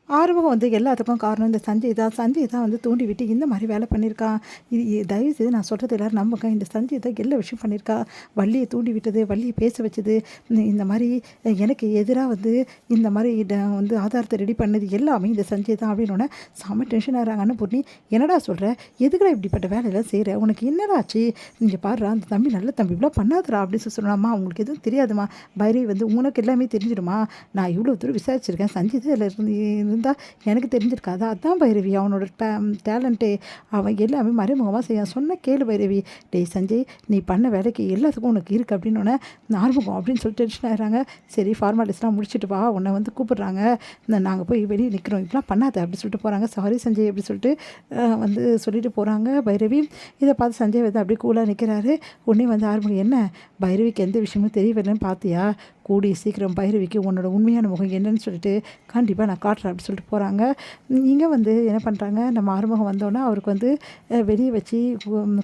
ஆறுமுகம் வந்து எல்லாத்துக்கும் காரணம் இந்த சஞ்சய் தான் வந்து தூண்டி விட்டு இந்த மாதிரி வேலை பண்ணியிருக்கான். தயவுசெய்து நான் சொல்கிறது எல்லோரும் நம்புங்க. இந்த சஞ்சய் தான் எல்லா விஷயம் பண்ணியிருக்கா. வள்ளியை தூண்டி விட்டது, வள்ளியை பேச வச்சது, இந்த மாதிரி எனக்கு எதிராக வந்து இந்த மாதிரி வந்து ஆதாரத்தை ரெடி பண்ணது எல்லாமே இந்த சஞ்சய் தான் அப்படின்னோடனே செம்ம டென்ஷன் ஆகிறாங்க. அன்னபூர்ணி, என்னடா சொல்கிற, எதுக்குடா இப்படிப்பட்ட வேலையெல்லாம் செய்கிற, உனக்கு என்னடா ஆச்சு, நீங்கள் பாடுறா அந்த தம்பி நல்ல தம்பி இப்படிலாம் பண்ணாதரா அப்படின்னு சொல்லலாமா, உங்களுக்கு எதுவும் தெரியாதுமா, பைரவி வந்து உனக்கு எல்லாமே தெரிஞ்சிடுமா, நான் இவ்வளோ தூரம் விசாரிச்சிருக்கேன், சஞ்சய் தான் இதில் இருந்தால் எனக்கு தெரிஞ்சிருக்காது, அதான் பைரவி அவனோட டேலண்ட்டே, அவன் எல்லாமே மறைமுகமாக செய்ய சொன்ன கேளு பைரவி, டேய் சஞ்சய் நீ பண்ண வேலைக்கு எல்லாத்துக்கும் உனக்கு இருக்குது அப்படின்னோடனே ஆரம்பம் அப்படின்னு சொல்லிட்டு டென்ஷன் ஆகிறாங்க. சரி ஃபார்மாலிட்டிஸ்லாம் முடிச்சுட்டு வா, உன்னை வந்து கூப்பிட்றாங்க, நாங்கள் போய் வெளியே நிற்கிறோம், இப்படிலாம் பண்ணாத அப்படின்னு சொல்லிட்டு போகிறாங்க. சாரி சஞ்சய் அப்படி சொல்லிட்டு வந்து சொல்லிட்டு போகிறாங்க பைரவி. இதை பார்த்து சஞ்சய் வந்து அப்படியே கூலாக நிற்கிறாரு. உடனே வந்து ஆரம்பம், என்ன பைரவிக்கு எந்த விஷயமும் தெரியவில்லைன்னு பார்த்தியா, கூடி சீக்கிரம் பைரவிக்கு உன்னோட உண்மையான முகம் என்னன்னு சொல்லிட்டு கண்டிப்பாக நான் காட்டுறேன் அப்படி சொல்லிட்டு போகிறாங்க. இங்கே வந்து என்ன பண்ணுறாங்க, நம்ம ஆறுமுகம் வந்தோன்னா அவருக்கு வந்து வெளியே வச்சு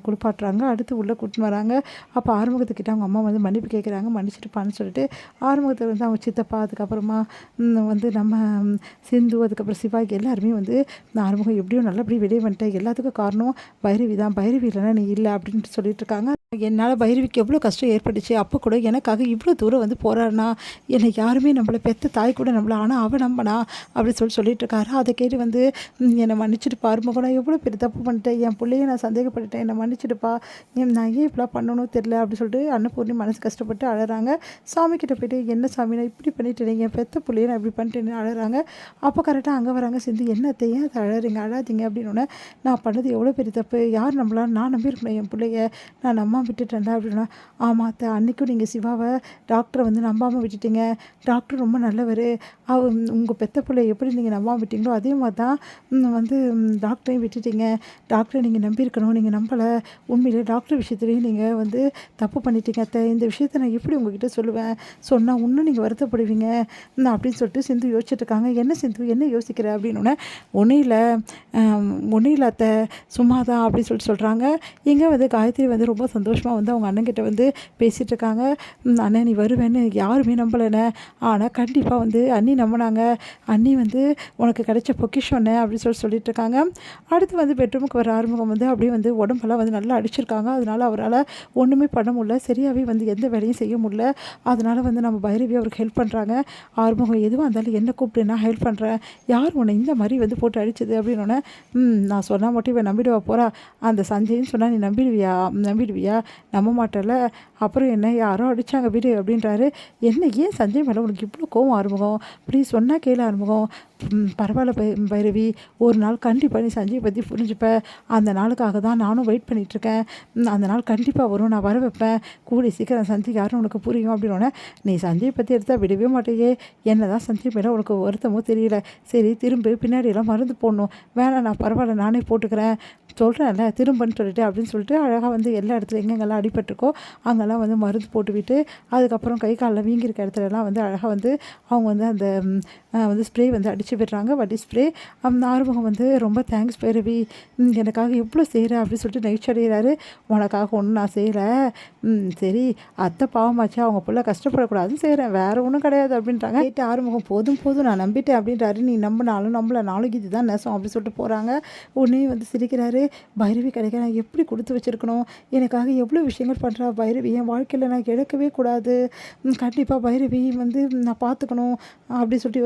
குளிப்பாட்டுறாங்க. அடுத்து உள்ளே கூட்டின்னு வராங்க. அப்போ ஆறுமுகத்துக்கிட்ட அவங்க அம்மா வந்து மன்னிப்பு கேட்குறாங்க. மன்னிச்சிட்டுப்பான்னு சொல்லிட்டு ஆறுமுகத்தை வந்து அவங்க சித்தப்பா, அதுக்கப்புறமா வந்து நம்ம சிந்து, அதுக்கப்புறம் சிவாய்க்கு எல்லாருமே வந்து ஆறுமுகம் எப்படியும் நல்லபடியும் வெளியே வந்துட்டேன், எல்லாத்துக்கும் காரணம் பைரவி தான், பைரவி இல்லைன்னா நீ இல்லை அப்படின்ட்டு சொல்லிட்டு இருக்காங்க. என்னால் பைரவிக்கு எவ்வளோ கஷ்டம் ஏற்பட்டுச்சு, அப்போ கூட எனக்காக இவ்வளோ தூரம் வந்து போராடினா, என்னை யாருமே நம்மளை பெற்ற தாய் கூட நம்மளை, ஆனால் அவன் நம்பனா அப்படி சொல்லிட்டு இருக்காரு. அதை கேட்டு வந்து என்னை மன்னிச்சுட்டு பாருமோ, நான் எவ்வளோ பெரிய தப்பு பண்ணிட்டேன், என் பிள்ளைய நான் சந்தேகப்பட்டுட்டேன், என்னை மன்னிச்சுட்டுப்பா, நான் ஏன் இப்படிலாம் பண்ணணும் தெரில அப்படி சொல்லிட்டு அன்னபூர்ணி மனசு கஷ்டப்பட்டு அழறாங்க. சாமிக்கிட்ட போய்ட்டு, என்ன சாமி நான் இப்படி பண்ணிட்டேன், என் பெற்ற பிள்ளைய நான் இப்படி பண்ணிட்டேன்னு அழறாங்க. அப்போ கரெக்டாக அங்கே வராங்க சிந்து, என்னத்தை ஏன் அதை அழறீங்க, அழாதீங்க அப்படின்னோடனே, நான் பண்ணது எவ்வளோ பெரிய தப்பு, யார் நம்மளாம், நான் நம்பியிருக்கணும் என் பிள்ளைய, நான் நம்பாமல் விட்டுட்டேன்டா அப்படின்னா. ஆமாம் அத்தை, அன்றைக்கும் நீங்கள் சிவாவை டாக்டரை வந்து நம்பாமல் விட்டுட்டீங்க, டாக்டர் ரொம்ப நல்லவர், உங்கள் பெத்த பிள்ளை எப்படி நீங்கள் நம்பாமல் விட்டீங்களோ அதே மாதிரி தான் வந்து டாக்டரையும் விட்டுட்டீங்க, டாக்டரை நீங்கள் நம்பியிருக்கணும், நீங்கள் நம்பலை, உண்மையிலே டாக்டர் விஷயத்துலேயும் நீங்கள் வந்து தப்பு பண்ணிட்டீங்க அத்தை, இந்த விஷயத்தை நான் எப்படி உங்ககிட்ட சொல்லுவேன், சொன்னால் இன்னும் நீங்கள் வருத்தப்படுவீங்க அப்படின்னு சொல்லிட்டு சிந்து யோசிச்சுட்டு இருக்காங்க. என்ன சிந்து என்ன யோசிக்கிற அப்படின்னோடனே, ஒன்றும் இல்லை அத்தை, சும்மா தான் அப்படின்னு சொல்கிறாங்க. இங்கே வந்து காயத்ரி வந்து ரொம்ப சந்தோஷமாக வந்து அவங்க அண்ணன்கிட்ட வந்து பேசிகிட்டு இருக்காங்க. அண்ணன் நீ வருவேன்னு யாருமே நம்பலைண்ணே, ஆனால் கண்டிப்பாக வந்து அண்ணி நம்பினாங்க, அண்ணி வந்து உனக்கு கிடைச்ச பொக்கிஷன்னு அப்படின்னு சொல்லிட்டு இருக்காங்க. அடுத்து வந்து பெட்ரூமுக்கு வர ஆறுமுகம் வந்து அப்படியே வந்து உடம்பெல்லாம் வந்து நல்லா அடிச்சிருக்காங்க. அதனால் அவரால் ஒன்றுமே பண்ண முடியல, சரியாகவே வந்து எந்த வேலையும் செய்ய முடியல. அதனால் வந்து நம்ம பைரவி அவருக்கு ஹெல்ப் பண்ணுறாங்க. ஆறுமுகம், எதுவாக இருந்தாலும் என்ன கூப்பிட்டு நான் ஹெல்ப் பண்ணுறேன், யார் உன்னை இந்த மாதிரி வந்து போட்டு அடிச்சது அப்படின்னோடனே, நான் சொன்னால் மட்டும் இவன் நம்பிடுவா போகிறா, அந்த சஞ்சய்ன்னு சொன்னால் நீ நம்பிடுவியா, நம்ப மாட்டல, அப்புறம் என்ன யாரோ அடித்தாங்க விடு அப்படின்றாரு. என்ன ஏன் சஞ்சய் மேலே உனக்கு இவ்வளோ கோவம் ஆறுமுகம், ப்ளீஸ் சொன்னால் கேளு ஆறுமுகம், பரவாயில்ல பைரவி, ஒரு நாள் கண்டிப்பாக நீ சஞ்சய் பற்றி புரிஞ்சுப்ப, அந்த நாளுக்காக தான் நானும் வெயிட் பண்ணிகிட்ருக்கேன், அந்த நாள் கண்டிப்பாக வரும், நான் வர வைப்பேன், கூடி சீக்கிரம் சஞ்சய் யாரும் உனக்கு புரியும் அப்படின்னோடனே, நீ சஞ்சய் பற்றி எடுத்தால் விடவே மாட்டேயே, என்ன தான் சஞ்சய் மேலே உனக்கு வருத்தமோ தெரியல, சரி திரும்ப பின்னாடியெல்லாம் மருந்து போடணும், வேணாம் நான் பரவாயில்ல நானே போட்டுக்கிறேன், சொல்கிறேன்ல திரும்பன்னு சொல்லிட்டு அப்படின்னு சொல்லிட்டு அழகாக வந்து எல்லா இடத்துல எங்கெங்கெல்லாம் அடிபட்டிருக்கோ அங்கெல்லாம் வந்து மருந்து போட்டுவிட்டு, அதுக்கப்புறம் கை காலில் வீங்கியிருக்க இடத்துலலாம் வந்து அழகாக வந்து அவங்க வந்து அந்த வந்து ஸ்ப்ரே வந்து அடித்து விடுறாங்க, வட்டி ஸ்ப்ரே. ஆறுமுகம் வந்து ரொம்ப தேங்க்ஸ் பைரவி, எனக்காக எவ்வளோ செய்கிற அப்படின்னு சொல்லிட்டு நெகிழ்ச்சி அடைகிறாரு. உனக்காக ஒன்றும் நான் செய்யலை, சரி அத்தை பாவமாச்சு, அவங்க பிள்ளை கஷ்டப்படக்கூடாதுன்னு செய்கிறேன், வேறு ஒன்றும் கிடையாது அப்படின்றாங்க. கேட்டு ஆறுமுகம், போதும் நான் நம்பிட்டேன் அப்படின்றாரு. நீ நம்பலனாலும் இதுதான் நெசம் அப்படின்னு சொல்லிட்டு போகிறாங்க. உடனே வந்து சிரிக்கிறாரு. பைரவி கிடைக்க நான் எப்படி கொடுத்து வச்சுருக்கணும், எனக்காக எவ்வளோ விஷயங்கள் பண்ணுறா பைரவி, என் வாழ்க்கையில் நான் இழக்கவே கூடாது, கண்டிப்பாக பைரவி வந்து நான் பார்த்துக்கணும் அப்படி சொல்லிட்டு